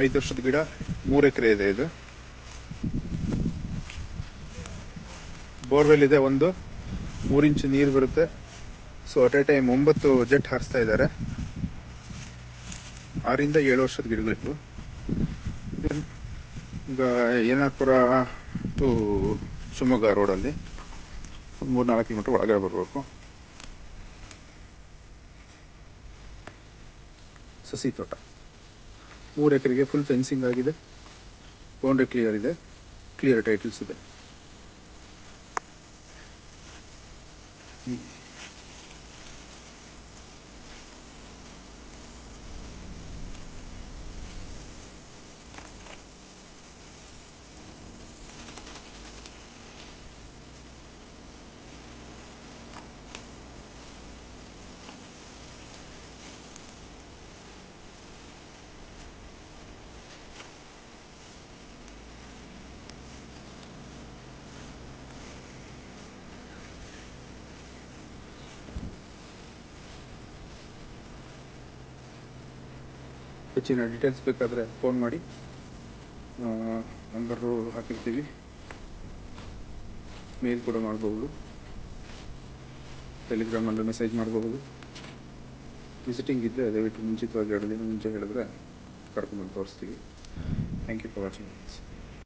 5 ವರ್ಷದ ಗಿಡ, 3 ಎಕರೆ ಇದೆ ಇದು. ಬೋರ್ವೆಲ್ ಇದೆ, ಒಂದು 3 ಇಂಚು ನೀರು ಬರುತ್ತೆ. So at a time 9 jet ಹಾರಿಸ್ತಾ ಇದ್ದಾರೆ. 6 ರಿಂದ 7 ವರ್ಷದ ಗಿಡಗಳಿತ್ತು. ಈಗ ಏನಾಪುರ ಟು ಶಿವಮೊಗ್ಗ ರೋಡಲ್ಲಿ ಒಂದು 3-4 ಕಿಲೋಮೀಟರ್ ಒಳಗಡೆ ಬರಬೇಕು. ಸಸಿ ತೋಟ 3 ಎಕರೆಗೆ ಫುಲ್ ಫೆನ್ಸಿಂಗ್ ಆಗಿದೆ. ಬೌಂಡ್ರಿ ಕ್ಲಿಯರ್ ಇದೆ, ಕ್ಲಿಯರ್ ಟೈಟಲ್ಸ್ ಇದೆ. ಹೆಚ್ಚಿನ ಡೀಟೇಲ್ಸ್ ಬೇಕಾದರೆ ಫೋನ್ ಮಾಡಿ, ನಂಬರು ಹಾಕಿರ್ತೀವಿ. ಮೇಲ್ ಕೂಡ ಮಾಡಬಹುದು, ಟೆಲಿಗ್ರಾಮಲ್ಲೂ ಮೆಸೇಜ್ ಮಾಡಬಹುದು. ವಿಸಿಟಿಂಗ್ ಇದ್ದರೆ ದಯವಿಟ್ಟು ಮುಂಚಿತವಾಗಿ 2 ದಿನ ಮುಂಚೆ ಹೇಳಿದ್ರೆ ಕರ್ಕೊಂಡ್ಬಂದು ತೋರಿಸ್ತೀವಿ. Thank you for watching.